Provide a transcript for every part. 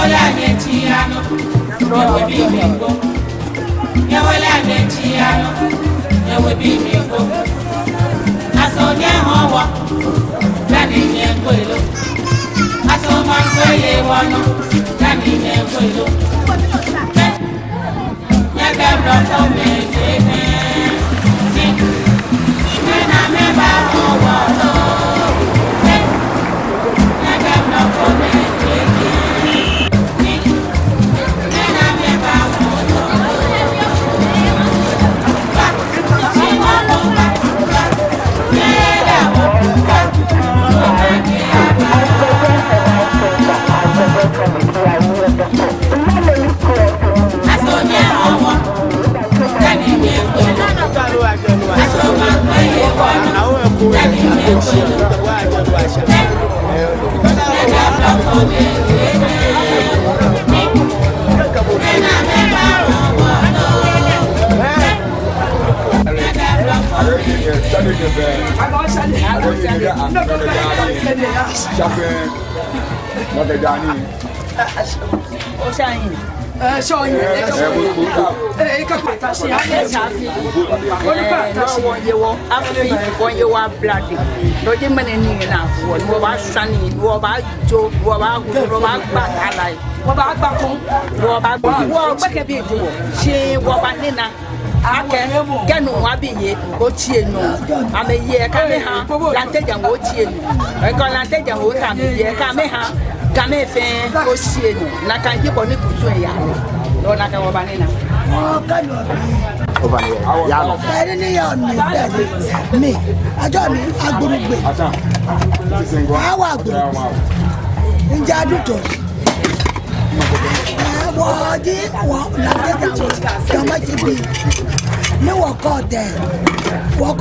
wala netiano yewe bibingo ya wala netiano yewe bibingo asonya howa dani nyekwelo asoma kwele wono dani nyekwelo nyaga bro for me na memba howa nyaga bro for me Kenu wabiye otienu ameye ka me ha lanteja wo otienu e ko lanteja wo ka me ye ka me ha ka me fe otienu na kan ji bo ni kusu ya lo na ka wo ba ni na o ka no over here ya no ere ni ya mi ajo mi agburugbe awa agburugbe nja duto wọ́ọ̀dí wọ́n làtẹ́jà kàmá ti bí ní wọ́kọ̀ tẹ̀ wọ́n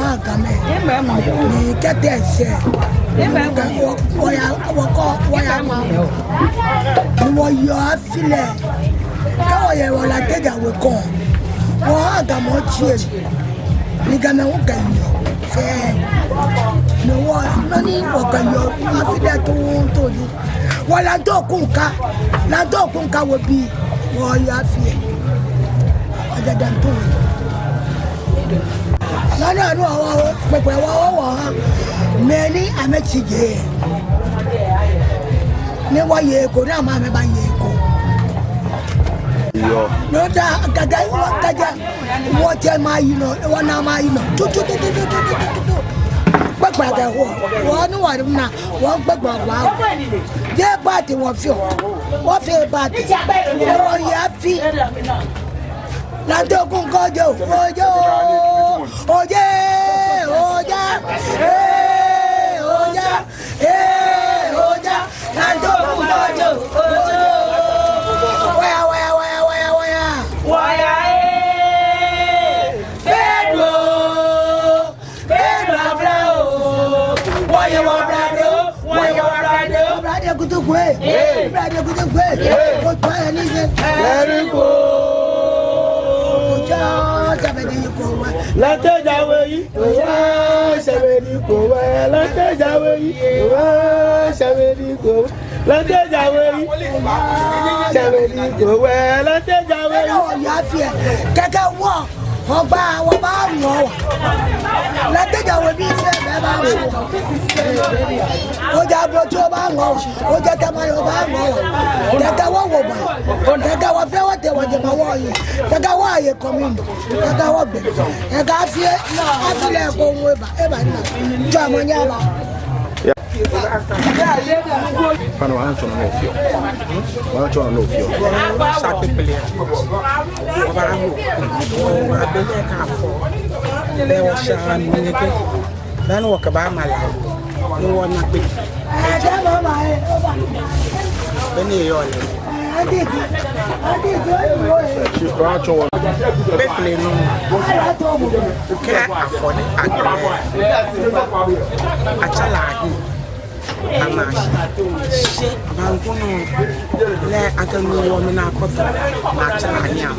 hàn kàmẹ́ ní kẹ́tẹ́ ẹ̀ṣẹ́ wọ́yà máa ní wọ́n yọ áfilẹ̀ káwọ̀ yẹ wọ́n làtẹ́jà wọ́kọ̀ wọ́n hàn kàmọ́ tiẹ̀ ní gánà wọ́n kà yọ fẹ́ ní wọ́n ní wọ́kọ̀ yọ áfilẹ̀ tó ń tó ní. Wọ́n lantó kun ká wo bí wọ́n yá fi ẹ̀ ọ̀dẹ̀dẹ̀ tó wẹ̀. Lọ́nà àánú àwọn pẹ̀pẹ̀ wọ́n hàn mẹ́ni àmẹ́tìjẹ́ ẹ̀ ní wọ́n yẹ èkó ní àmọ́ àmẹ́bá yẹ èkó. Lọ́dà gàgà wọ́n tẹ́ máa yìí nọ wọ́n náà máa yìí nọ tútútútútútútútú. Gbàgbà wọ́n ní wọ́n na wọ́n gbàgbà wà ó dé bàtì wọ́n fi bàtì wọ́n yà fi lantokun kọjọ ọjà lantokun kọjọ waya Kutugwe, brother Kutugwe, what fire is it? Very good. Let it away, let it away. Ọba àwọn bá mọ̀ wá látẹ̀jà wo bí iṣẹ́ ẹ̀ bá mọ̀ ó jẹ́ abúlé tí ó bá mọ̀ wá ó jẹ́ tẹ́mọ̀lẹ́ ó bá mọ̀ wá tẹ́tẹ́ wọ́n wò bá tẹ́tẹ́ wọ́n fẹ́ wọ́n tẹ̀ wọ́n jẹ̀ mọ́ wọ́n yìí tẹ́tẹ́ wọ́n àyè kọ́mínì tẹ́tẹ́ wọ́n gbẹ̀ ẹ̀ka afilẹ̀ ẹ̀kọ́ ohun ẹ̀bà nínú jọ àmọ́ ní àbá. Quando anche non è fio, quando c'è non è fio. Sappi pelea. Ma bene capo. Le ho shan minute. Dan wo ka ba mala. No wona pe. Bene yo le. Ci faccio un peple no. Che affone achala Amashi. She banguno le aganu womina koto na chalanya.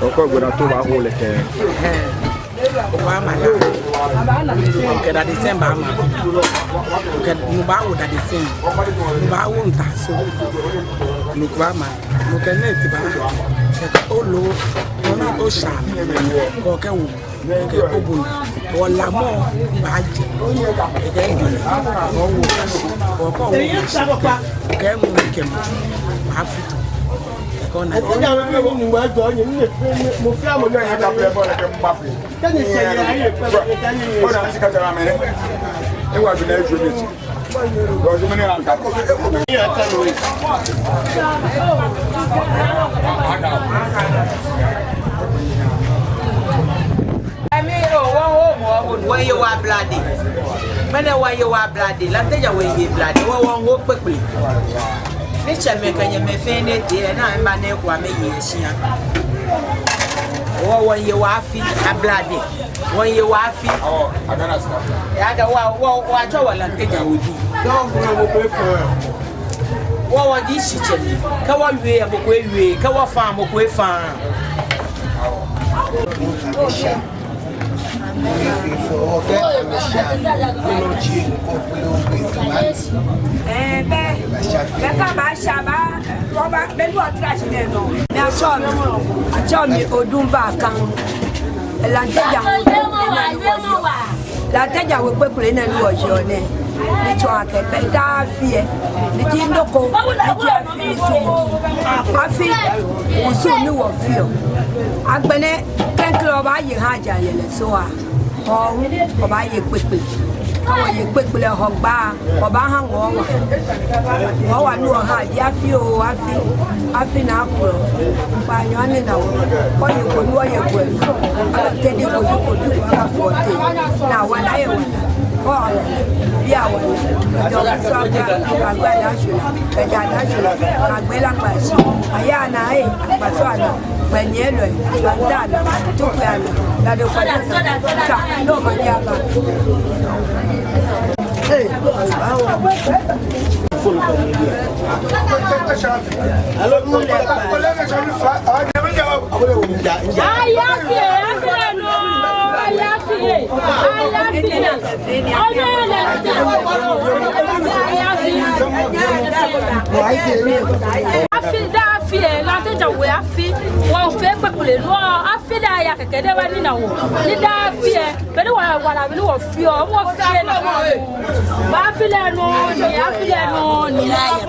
Oko gura to ba hole ke. Wa mala. Okay, that the same Bama. Okay, Nubawo that the same. Nubawo Ntaso. Nukbama. Nukeneti ba. Check Olo. Ono Osha. Koke Wu. Koke Obun. Wala mo baje. Ege ngile. Owo kashi. Oko wo kashi. Ke mu kem. Afito. Kona. Mo fi amo na ya double ball ke Mbappe. Kani se ya aye pe kani. Ona si ka jara me. E wa bi na ejo mi. Ojo me ni ran ka. Ni ata lo. When you are bloody, when you are bloody, let me know when you bloody. We won't go quickly. Nature make you me find it there. Now I'm not going to make you. Oh, when you are feeling bloody, when you are feeling. Oh, I gonna stop. I don't want what I want to do. Don't go for. What was this shit? Come on, we are going. Come on, farm, we farm. La teja we pe kule na lu ojo ne ni to akebe da fie ni ti ndoko ni ti afi tu afi usu ni wo fio agbene kenklo ba yi haja yele so a ho ba yi pepe kawo yi pepe le ho gba ko ba han wo wa nu ha di afi o afi na ko ba nyo ni na wo ko yi ko nu ye ko ala te di ko ka forte na wa na ye wa oh ya wa jo so ka gba da shula ka ja da shula ka gbe la pa si aya na pa so ana Banyelo, Bandana, Tupiana, la de Fadaka, no Maniaga. Hey, Lanteja we afi won fe pepule lo afi da ya kekede ba ni na wo ni da afi e be ni wa bi ni wo fi o wo fi na ba afi le no ni afi le no ni la ya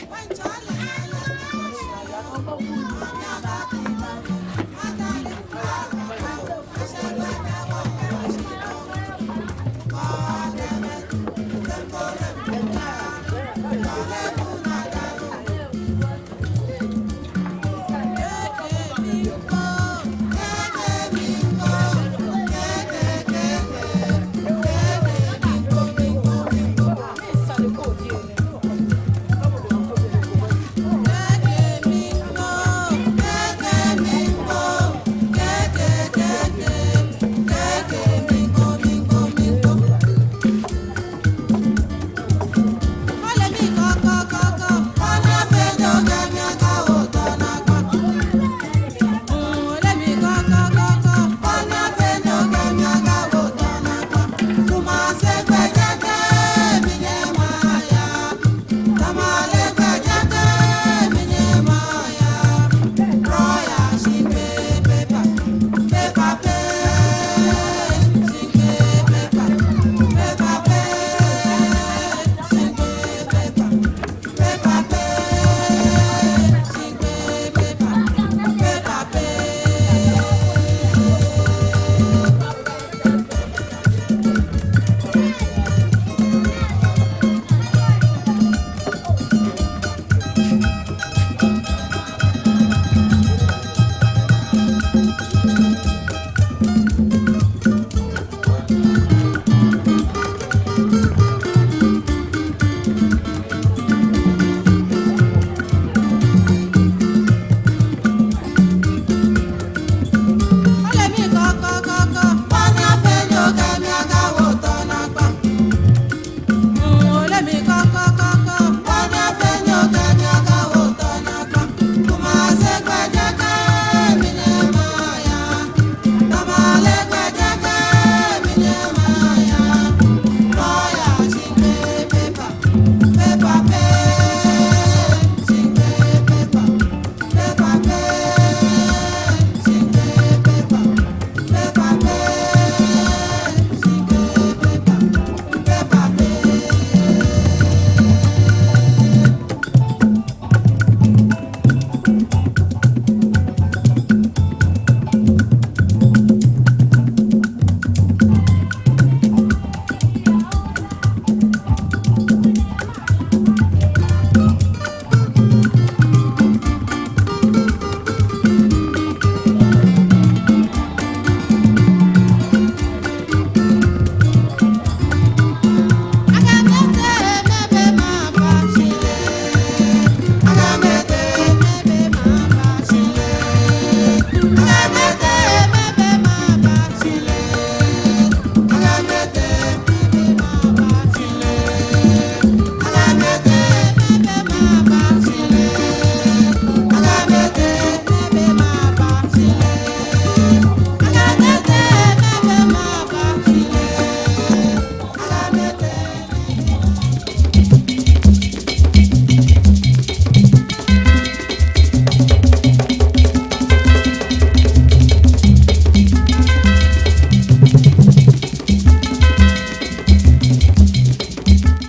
When Charlie